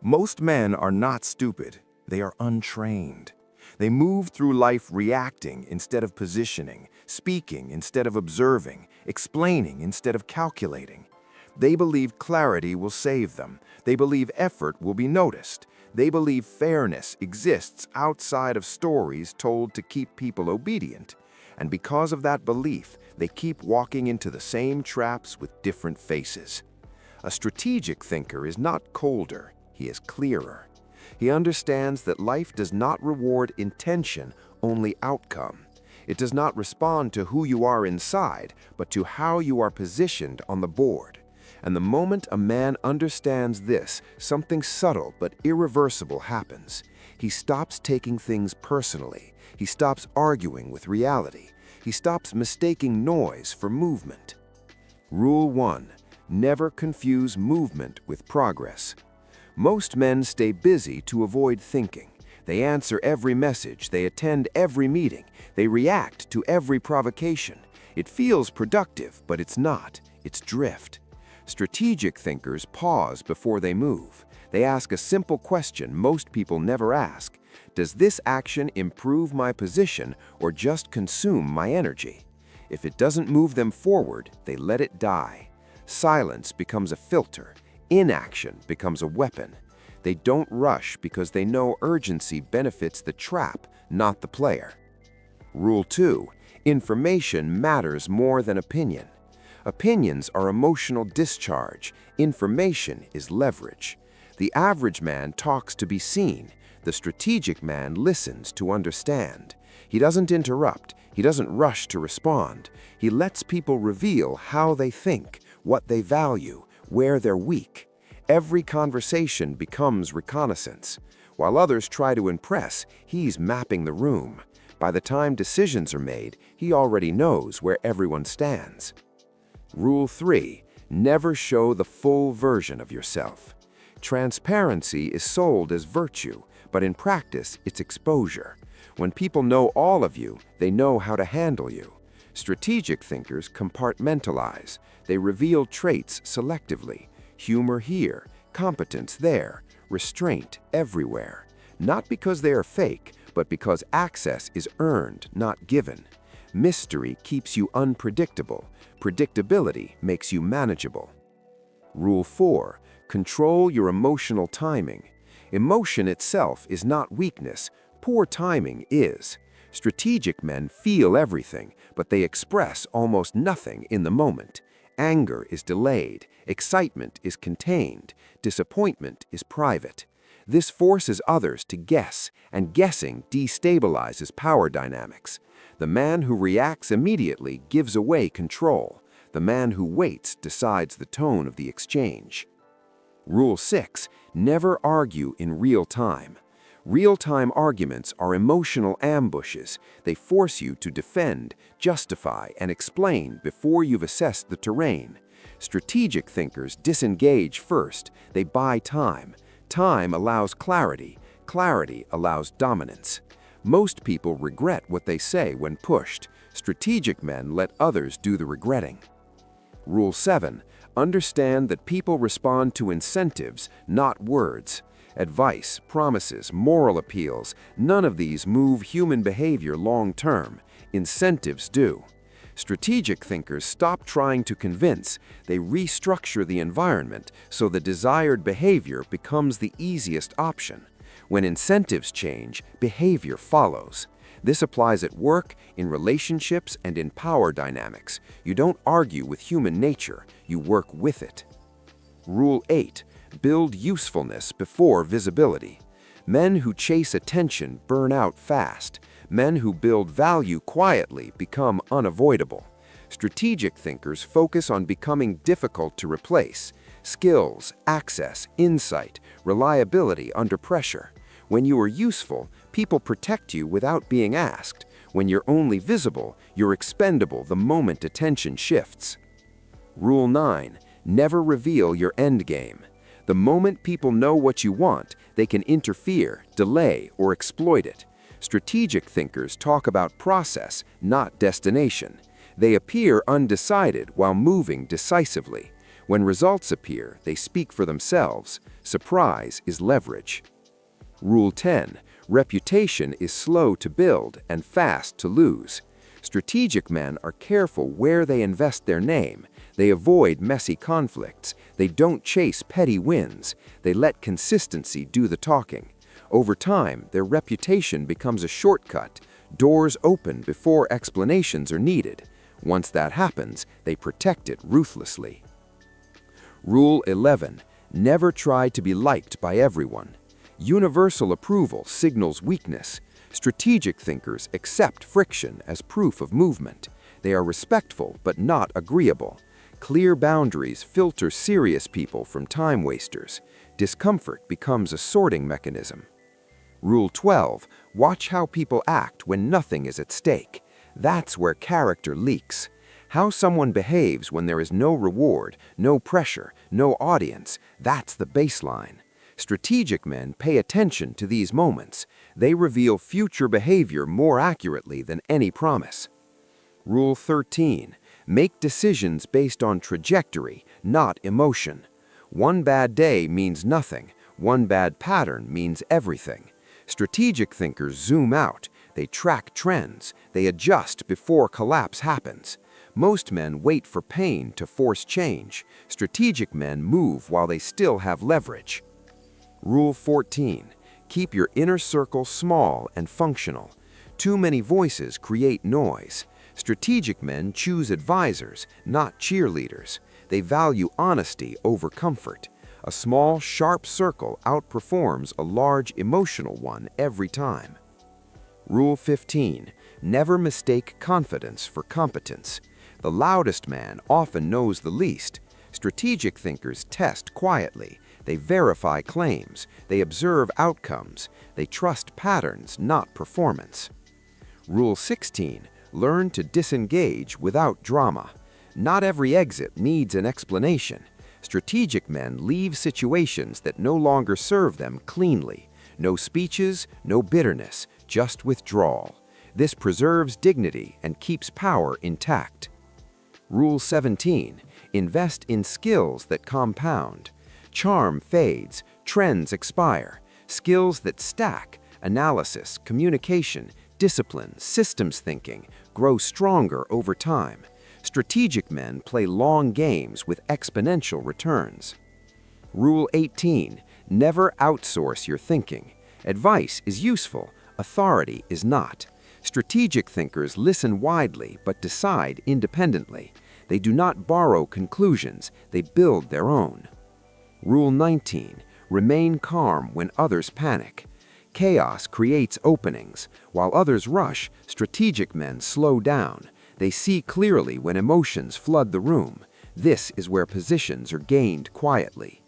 Most men are not stupid, they are untrained. They move through life reacting instead of positioning, speaking instead of observing, explaining instead of calculating. They believe clarity will save them. They believe effort will be noticed. They believe fairness exists outside of stories told to keep people obedient. And because of that belief, they keep walking into the same traps with different faces. A strategic thinker is not colder, he is clearer. He understands that life does not reward intention, only outcome. It does not respond to who you are inside, but to how you are positioned on the board. And the moment a man understands this, something subtle but irreversible happens. He stops taking things personally. He stops arguing with reality. He stops mistaking noise for movement. Rule 1. Never confuse movement with progress. Most men stay busy to avoid thinking. They answer every message, they attend every meeting, they react to every provocation. It feels productive, but it's not. It's drift. Strategic thinkers pause before they move. They ask a simple question most people never ask. Does this action improve my position or just consume my energy? If it doesn't move them forward, they let it die. Silence becomes a filter. Inaction becomes a weapon. They don't rush because they know urgency benefits the trap, not the player. Rule 2. Information matters more than opinion. Opinions are emotional discharge. Information is leverage. The average man talks to be seen. The strategic man listens to understand. He doesn't interrupt. He doesn't rush to respond. He lets people reveal how they think, what they value, where they're weak. Every conversation becomes reconnaissance. While others try to impress, he's mapping the room. By the time decisions are made, he already knows where everyone stands. Rule 3. Never show the full version of yourself. Transparency is sold as virtue, but in practice, it's exposure. When people know all of you, they know how to handle you. Strategic thinkers compartmentalize. They reveal traits selectively. Humor here, competence there, restraint everywhere. Not because they are fake, but because access is earned, not given. Mystery keeps you unpredictable. Predictability makes you manageable. Rule 4. Control your emotional timing. Emotion itself is not weakness. Poor timing is. Strategic men feel everything, but they express almost nothing in the moment. Anger is delayed. Excitement is contained. Disappointment is private. This forces others to guess, and guessing destabilizes power dynamics. The man who reacts immediately gives away control. The man who waits decides the tone of the exchange. Rule 6. Never argue in real time. Real-time arguments are emotional ambushes. They force you to defend, justify, and explain before you've assessed the terrain. Strategic thinkers disengage first. They buy time. Time allows clarity. Clarity allows dominance. Most people regret what they say when pushed. Strategic men let others do the regretting. Rule 7. Understand that people respond to incentives, not words. Advice, promises, moral appeals, none of these move human behavior long-term. Incentives do. Strategic thinkers stop trying to convince. They restructure the environment so the desired behavior becomes the easiest option. When incentives change, behavior follows. This applies at work, in relationships, and in power dynamics. You don't argue with human nature, you work with it. Rule 8. Build usefulness before visibility. Men who chase attention burn out fast. Men who build value quietly become unavoidable. Strategic thinkers focus on becoming difficult to replace. Skills, access, insight, reliability under pressure. When you are useful, people protect you without being asked. When you're only visible, you're expendable the moment attention shifts. Rule 9. Never reveal your endgame. The moment people know what you want, they can interfere, delay, or exploit it. Strategic thinkers talk about process, not destination. They appear undecided while moving decisively. When results appear, they speak for themselves. Surprise is leverage. Rule 10. Reputation is slow to build and fast to lose. Strategic men are careful where they invest their name. They avoid messy conflicts. They don't chase petty wins. They let consistency do the talking. Over time, their reputation becomes a shortcut. Doors open before explanations are needed. Once that happens, they protect it ruthlessly. Rule 11. Never try to be liked by everyone. Universal approval signals weakness. Strategic thinkers accept friction as proof of movement. They are respectful but not agreeable. Clear boundaries filter serious people from time wasters. Discomfort becomes a sorting mechanism. Rule 12. Watch how people act when nothing is at stake. That's where character leaks. How someone behaves when there is no reward, no pressure, no audience, that's the baseline. Strategic men pay attention to these moments. They reveal future behavior more accurately than any promise. Rule 13. Make decisions based on trajectory, not emotion. One bad day means nothing. One bad pattern means everything. Strategic thinkers zoom out. They track trends. They adjust before collapse happens. Most men wait for pain to force change. Strategic men move while they still have leverage. Rule 14. Keep your inner circle small and functional. Too many voices create noise. Strategic men choose advisors, not cheerleaders. They value honesty over comfort. A small, sharp circle outperforms a large, emotional one every time. Rule 15. Never mistake confidence for competence. The loudest man often knows the least. Strategic thinkers test quietly. They verify claims. They observe outcomes. They trust patterns, not performance. Rule 16. Learn to disengage without drama. Not every exit needs an explanation. Strategic men leave situations that no longer serve them cleanly. No speeches, no bitterness, just withdrawal. This preserves dignity and keeps power intact. Rule 17. Invest in skills that compound. Charm fades, trends expire. Skills that stack, analysis, communication, discipline, systems thinking, grow stronger over time. Strategic men play long games with exponential returns. Rule 18. Never outsource your thinking. Advice is useful, authority is not. Strategic thinkers listen widely but decide independently. They do not borrow conclusions, they build their own. Rule 19. Remain calm when others panic. Chaos creates openings. While others rush, strategic men slow down. They see clearly when emotions flood the room. This is where positions are gained quietly.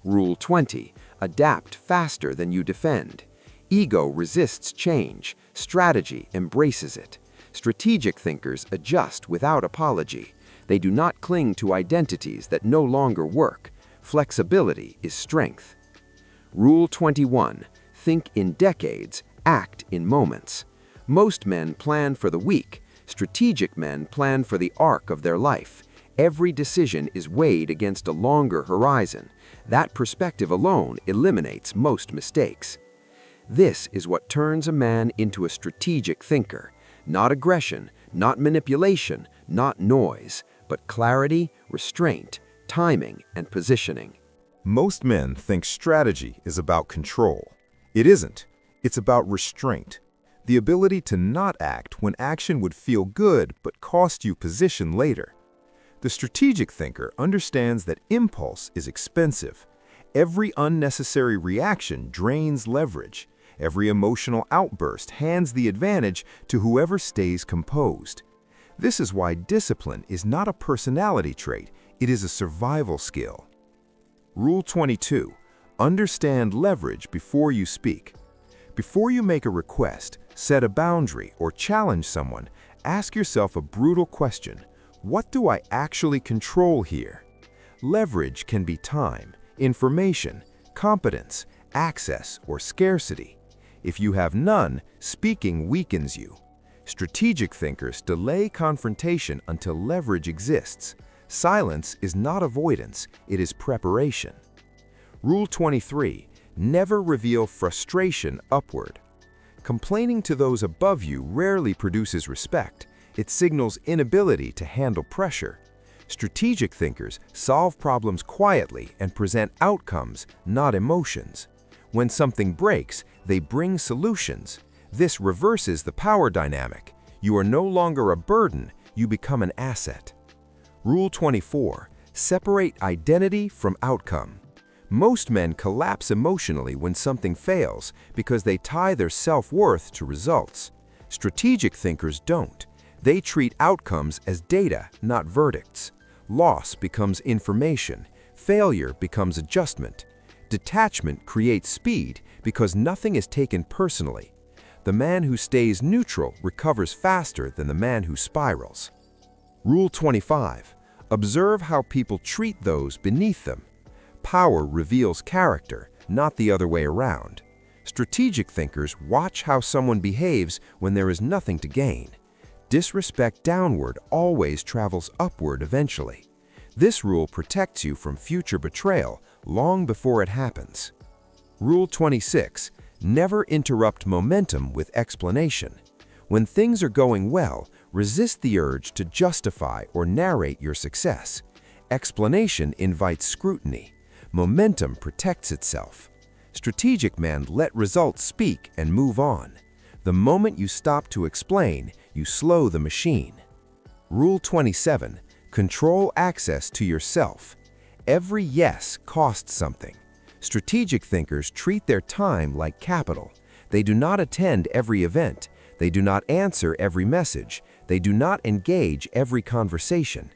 Rule 20. Adapt faster than you defend. Ego resists change. Strategy embraces it. Strategic thinkers adjust without apology. They do not cling to identities that no longer work. Flexibility is strength. Rule 21. Think in decades, act in moments. Most men plan for the week. Strategic men plan for the arc of their life. Every decision is weighed against a longer horizon. That perspective alone eliminates most mistakes. This is what turns a man into a strategic thinker. Not aggression, not manipulation, not noise, but clarity, restraint, timing, and positioning. Most men think strategy is about control. It isn't. It's about restraint. The ability to not act when action would feel good but cost you position later. The strategic thinker understands that impulse is expensive. Every unnecessary reaction drains leverage. Every emotional outburst hands the advantage to whoever stays composed. This is why discipline is not a personality trait, it is a survival skill. Rule 22. Understand leverage before you speak. Before you make a request, set a boundary, or challenge someone, ask yourself a brutal question. What do I actually control here? Leverage can be time, information, competence, access, or scarcity. If you have none, speaking weakens you. Strategic thinkers delay confrontation until leverage exists. Silence is not avoidance, it is preparation. Rule 23. Never reveal frustration upward. Complaining to those above you rarely produces respect. It signals inability to handle pressure. Strategic thinkers solve problems quietly and present outcomes, not emotions. When something breaks, they bring solutions. This reverses the power dynamic. You are no longer a burden, you become an asset. Rule 24. Separate identity from outcome. Most men collapse emotionally when something fails because they tie their self-worth to results. Strategic thinkers don't. They treat outcomes as data, not verdicts. Loss becomes information. Failure becomes adjustment. Detachment creates speed because nothing is taken personally. The man who stays neutral recovers faster than the man who spirals. Rule 25. Observe how people treat those beneath them. Power reveals character, not the other way around. Strategic thinkers watch how someone behaves when there is nothing to gain. Disrespect downward always travels upward eventually. This rule protects you from future betrayal long before it happens. Rule 26. Never interrupt momentum with explanation. When things are going well, resist the urge to justify or narrate your success. Explanation invites scrutiny. Momentum protects itself. Strategic men let results speak and move on. The moment you stop to explain, you slow the machine. Rule 27. Control access to yourself. Every yes costs something. Strategic thinkers treat their time like capital. They do not attend every event. They do not answer every message. They do not engage every conversation.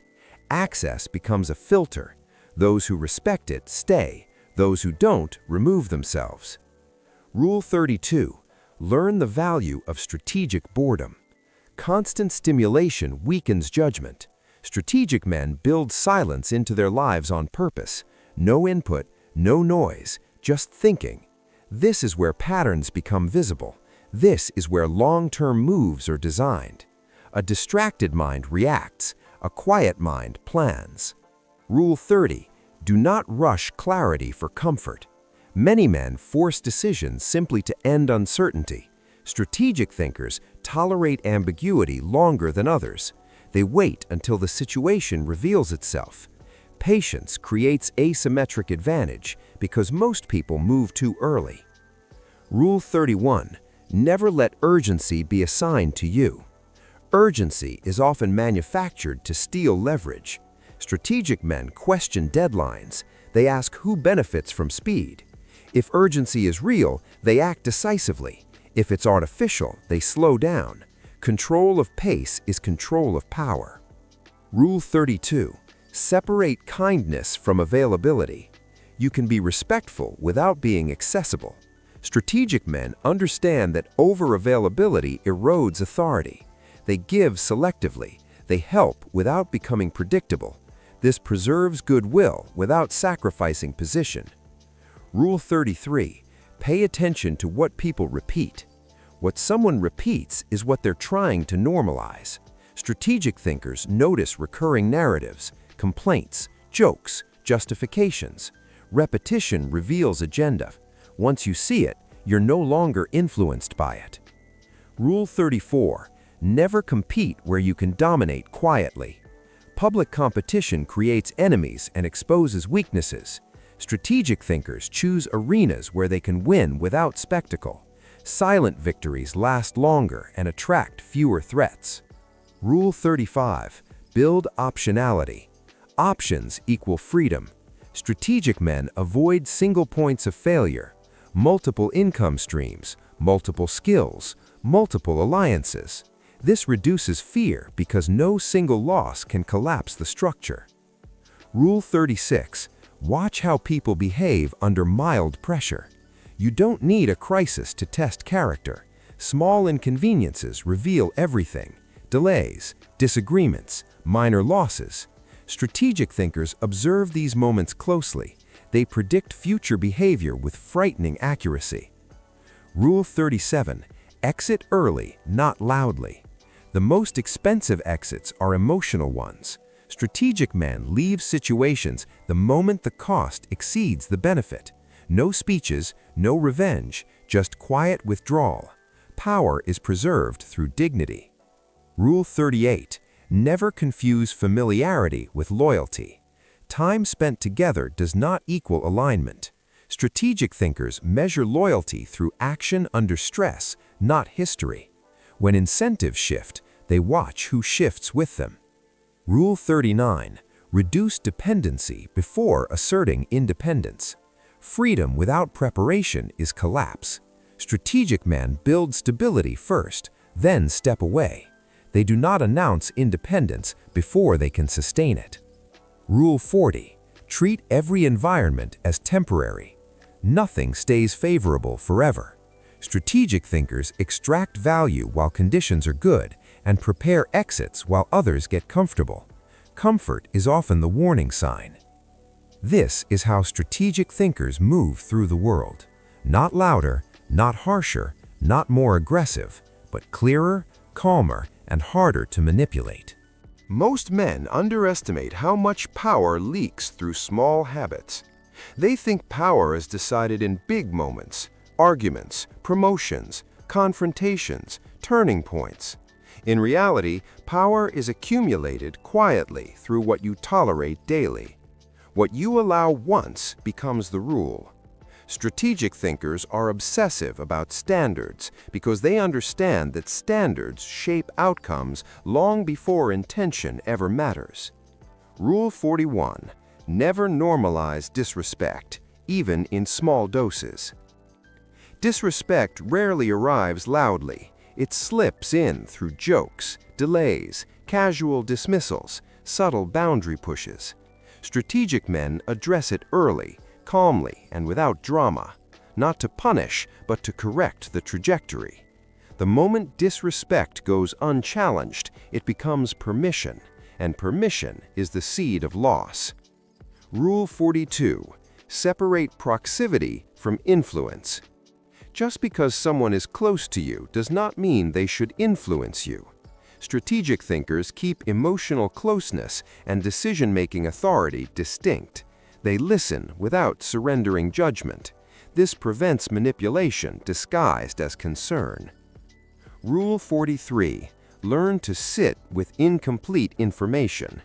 Access becomes a filter. Those who respect it stay. Those who don't remove themselves. Rule 32. Learn the value of strategic boredom. Constant stimulation weakens judgment. Strategic men build silence into their lives on purpose. No input, no noise, just thinking. This is where patterns become visible. This is where long-term moves are designed. A distracted mind reacts. A quiet mind plans. Rule 30. Do not rush clarity for comfort. Many men force decisions simply to end uncertainty. Strategic thinkers tolerate ambiguity longer than others. They wait until the situation reveals itself. Patience creates asymmetric advantage because most people move too early. Rule 31. Never let urgency be assigned to you. Urgency is often manufactured to steal leverage. Strategic men question deadlines. They ask who benefits from speed. If urgency is real, they act decisively. If it's artificial, they slow down. Control of pace is control of power. Rule 32. Separate kindness from availability. You can be respectful without being accessible. Strategic men understand that over-availability erodes authority. They give selectively. They help without becoming predictable. This preserves goodwill without sacrificing position. Rule 33. Pay attention to what people repeat. What someone repeats is what they're trying to normalize. Strategic thinkers notice recurring narratives, complaints, jokes, justifications. Repetition reveals agenda. Once you see it, you're no longer influenced by it. Rule 34. Never compete where you can dominate quietly. Public competition creates enemies and exposes weaknesses. Strategic thinkers choose arenas where they can win without spectacle. Silent victories last longer and attract fewer threats. Rule 35. Build optionality. Options equal freedom. Strategic men avoid single points of failure. Multiple income streams, multiple skills, multiple alliances. This reduces fear because no single loss can collapse the structure. Rule 36. Watch how people behave under mild pressure. You don't need a crisis to test character. Small inconveniences reveal everything. Delays, disagreements, minor losses. Strategic thinkers observe these moments closely. They predict future behavior with frightening accuracy. Rule 37. Exit early, not loudly. The most expensive exits are emotional ones. Strategic men leave situations the moment the cost exceeds the benefit. No speeches, no revenge, just quiet withdrawal. Power is preserved through dignity. Rule 38. Never confuse familiarity with loyalty. Time spent together does not equal alignment. Strategic thinkers measure loyalty through action under stress, not history. When incentives shift, they watch who shifts with them. Rule 39. Reduce dependency before asserting independence. Freedom without preparation is collapse. Strategic men build stability first, then step away. They do not announce independence before they can sustain it. Rule 40. Treat every environment as temporary. Nothing stays favorable forever. Strategic thinkers extract value while conditions are good and prepare exits while others get comfortable. Comfort is often the warning sign. This is how strategic thinkers move through the world. Not louder, not harsher, not more aggressive, but clearer, calmer, and harder to manipulate. Most men underestimate how much power leaks through small habits. They think power is decided in big moments, arguments, promotions, confrontations, turning points. In reality, power is accumulated quietly through what you tolerate daily. What you allow once becomes the rule. Strategic thinkers are obsessive about standards because they understand that standards shape outcomes long before intention ever matters. Rule 41. Never normalize disrespect, even in small doses. Disrespect rarely arrives loudly. It slips in through jokes, delays, casual dismissals, subtle boundary pushes. Strategic men address it early, calmly, and without drama, not to punish, but to correct the trajectory. The moment disrespect goes unchallenged, it becomes permission, and permission is the seed of loss. Rule 42. Separate proximity from influence. Just because someone is close to you does not mean they should influence you. Strategic thinkers keep emotional closeness and decision-making authority distinct. They listen without surrendering judgment. This prevents manipulation disguised as concern. Rule 43. Learn to sit with incomplete information.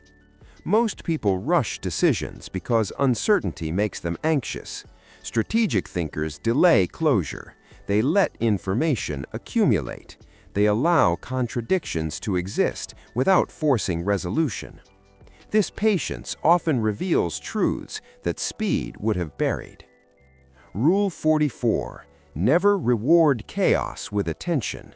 Most people rush decisions because uncertainty makes them anxious. Strategic thinkers delay closure. They let information accumulate. They allow contradictions to exist without forcing resolution. This patience often reveals truths that speed would have buried. Rule 44. Never reward chaos with attention.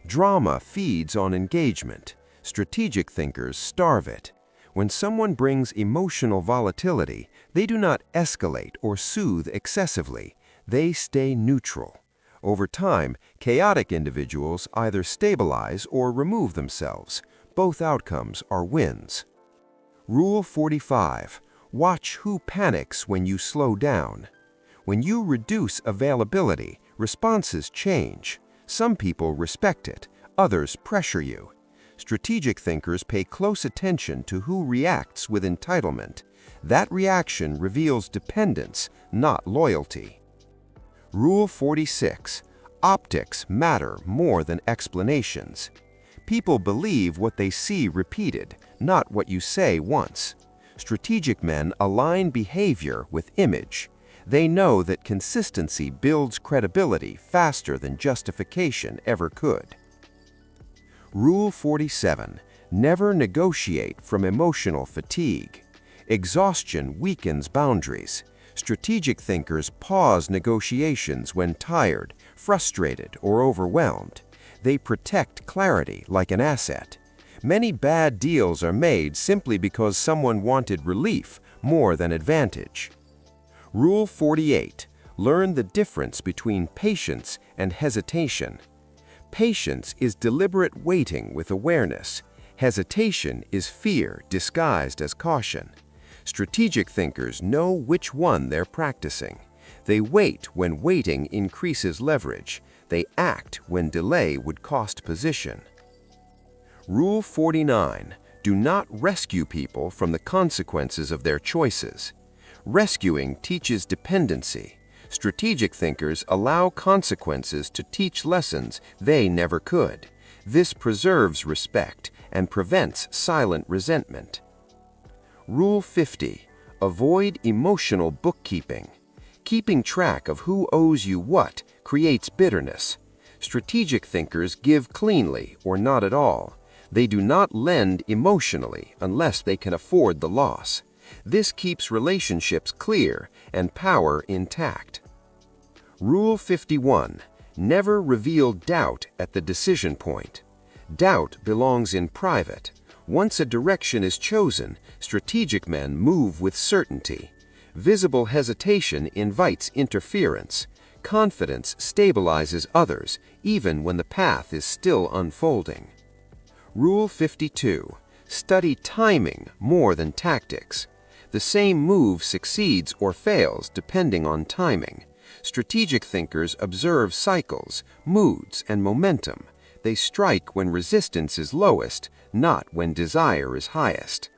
Drama feeds on engagement. Strategic thinkers starve it. When someone brings emotional volatility, they do not escalate or soothe excessively. They stay neutral. Over time, chaotic individuals either stabilize or remove themselves. Both outcomes are wins. Rule 45. Watch who panics when you slow down. When you reduce availability, responses change. Some people respect it, others pressure you. Strategic thinkers pay close attention to who reacts with entitlement. That reaction reveals dependence, not loyalty. Rule 46. Optics matter more than explanations. People believe what they see repeated, not what you say once. Strategic men align behavior with image. They know that consistency builds credibility faster than justification ever could. Rule 47. Never negotiate from emotional fatigue. Exhaustion weakens boundaries. Strategic thinkers pause negotiations when tired, frustrated, or overwhelmed. They protect clarity like an asset. Many bad deals are made simply because someone wanted relief more than advantage. Rule 48. Learn the difference between patience and hesitation. Patience is deliberate waiting with awareness. Hesitation is fear disguised as caution. Strategic thinkers know which one they're practicing. They wait when waiting increases leverage. They act when delay would cost position. Rule 49. Do not rescue people from the consequences of their choices. Rescuing teaches dependency. Strategic thinkers allow consequences to teach lessons they never could. This preserves respect and prevents silent resentment. Rule 50. Avoid emotional bookkeeping. Keeping track of who owes you what creates bitterness. Strategic thinkers give cleanly or not at all. They do not lend emotionally unless they can afford the loss. This keeps relationships clear and power intact. Rule 51. Never reveal doubt at the decision point. Doubt belongs in private. Once a direction is chosen, strategic men move with certainty. Visible hesitation invites interference. Confidence stabilizes others, even when the path is still unfolding. Rule 52. Study timing more than tactics. The same move succeeds or fails depending on timing. Strategic thinkers observe cycles, moods, and momentum. They strike when resistance is lowest, not when desire is highest.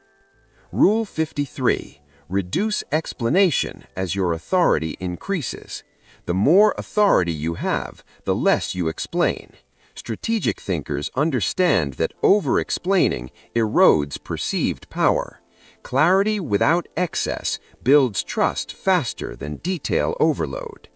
Rule 53. Reduce explanation as your authority increases. The more authority you have, the less you explain. Strategic thinkers understand that over-explaining erodes perceived power. Clarity without excess builds trust faster than detail overload.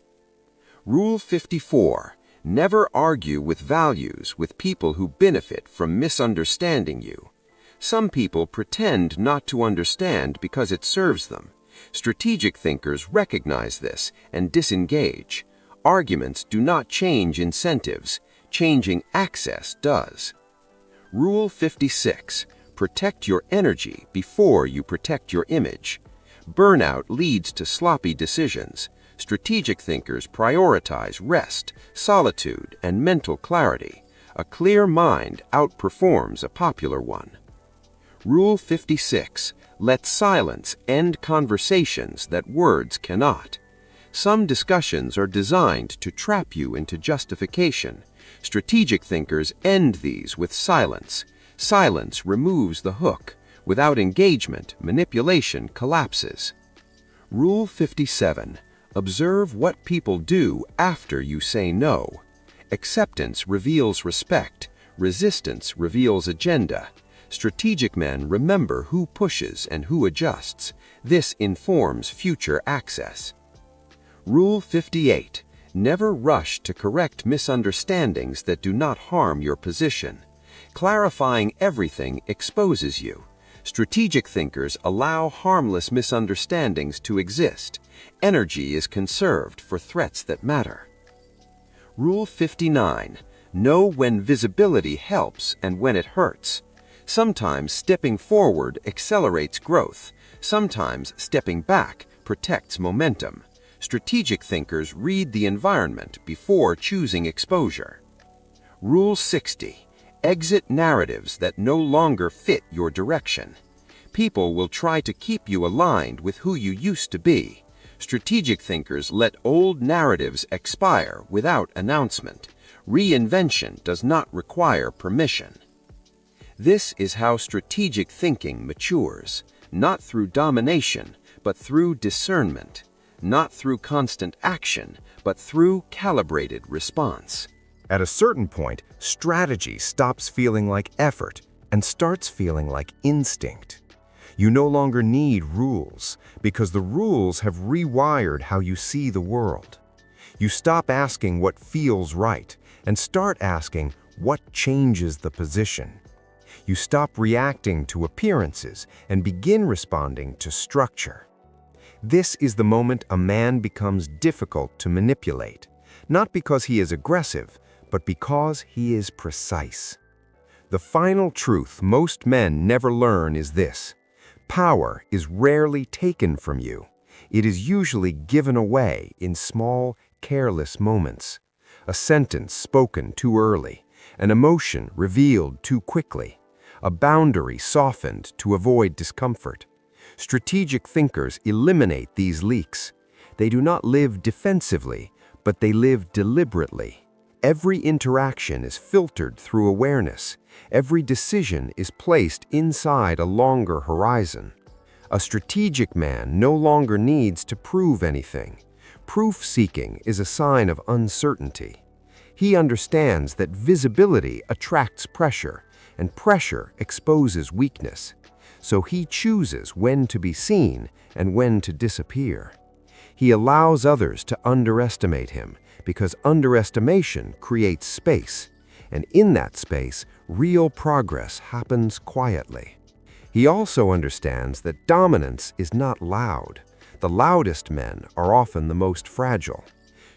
Rule 54. Never argue with values with people who benefit from misunderstanding you. Some people pretend not to understand because it serves them. Strategic thinkers recognize this and disengage. Arguments do not change incentives. Changing access does. Rule 56. Protect your energy before you protect your image. Burnout leads to sloppy decisions. Strategic thinkers prioritize rest, solitude, and mental clarity. A clear mind outperforms a popular one. Rule 56. Let silence end conversations that words cannot. Some discussions are designed to trap you into justification. Strategic thinkers end these with silence. Silence removes the hook. Without engagement, manipulation collapses. Rule 57. Observe what people do after you say no. Acceptance reveals respect. Resistance reveals agenda. Strategic men remember who pushes and who adjusts. This informs future access. Rule 58. Never rush to correct misunderstandings that do not harm your position. Clarifying everything exposes you. Strategic thinkers allow harmless misunderstandings to exist. Energy is conserved for threats that matter. Rule 59. Know when visibility helps and when it hurts. Sometimes stepping forward accelerates growth. Sometimes stepping back protects momentum. Strategic thinkers read the environment before choosing exposure. Rule 60. Exit narratives that no longer fit your direction. People will try to keep you aligned with who you used to be. Strategic thinkers let old narratives expire without announcement. Reinvention does not require permission. This is how strategic thinking matures, not through domination, but through discernment, not through constant action, but through calibrated response. At a certain point, strategy stops feeling like effort and starts feeling like instinct. You no longer need rules because the rules have rewired how you see the world. You stop asking what feels right and start asking what changes the position. You stop reacting to appearances and begin responding to structure. This is the moment a man becomes difficult to manipulate, not because he is aggressive, but because he is precise. The final truth most men never learn is this: power is rarely taken from you. It is usually given away in small, careless moments. A sentence spoken too early, an emotion revealed too quickly, a boundary softened to avoid discomfort. Strategic thinkers eliminate these leaks. They do not live defensively, but they live deliberately. Every interaction is filtered through awareness. Every decision is placed inside a longer horizon. A strategic man no longer needs to prove anything. Proof-seeking is a sign of uncertainty. He understands that visibility attracts pressure, and pressure exposes weakness. So he chooses when to be seen and when to disappear. He allows others to underestimate him, because underestimation creates space, and in that space, real progress happens quietly. He also understands that dominance is not loud. The loudest men are often the most fragile.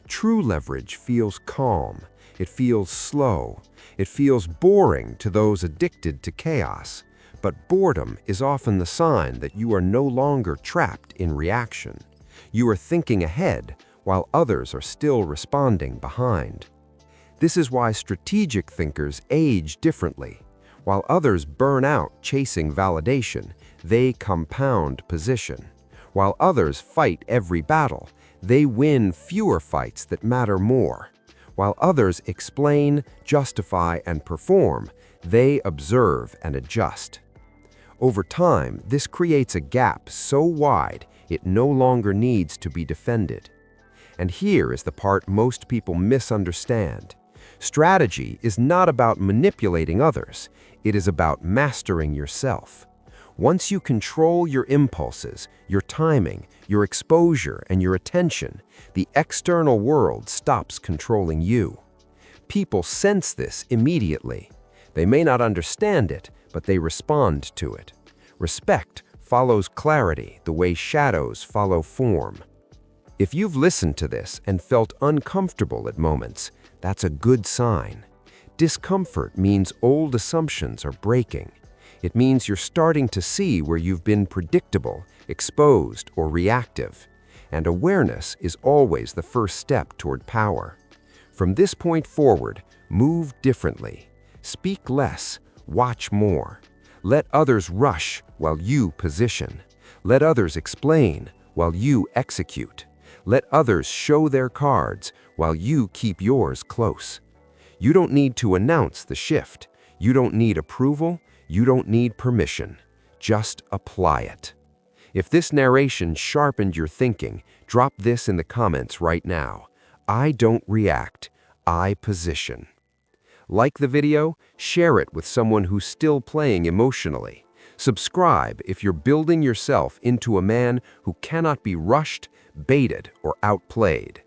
True leverage feels calm. It feels slow. It feels boring to those addicted to chaos. But boredom is often the sign that you are no longer trapped in reaction. You are thinking ahead, while others are still responding behind. This is why strategic thinkers age differently. While others burn out chasing validation, they compound position. While others fight every battle, they win fewer fights that matter more. While others explain, justify, and perform, they observe and adjust. Over time, this creates a gap so wide it no longer needs to be defended. And here is the part most people misunderstand. Strategy is not about manipulating others. It is about mastering yourself. Once you control your impulses, your timing, your exposure, and your attention, the external world stops controlling you. People sense this immediately. They may not understand it, but they respond to it. Respect follows clarity the way shadows follow form. If you've listened to this and felt uncomfortable at moments, that's a good sign. Discomfort means old assumptions are breaking. It means you're starting to see where you've been predictable, exposed, or reactive. And awareness is always the first step toward power. From this point forward, move differently. Speak less, watch more. Let others rush while you position. Let others explain while you execute. Let others show their cards while you keep yours close. You don't need to announce the shift. You don't need approval. You don't need permission. Just apply it. If this narration sharpened your thinking, drop this in the comments right now. I don't react, I position. Like the video, share it with someone who's still playing emotionally. Subscribe if you're building yourself into a man who cannot be rushed, baited, or outplayed.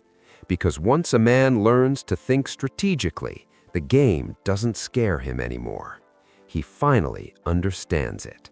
Because once a man learns to think strategically, the game doesn't scare him anymore. He finally understands it.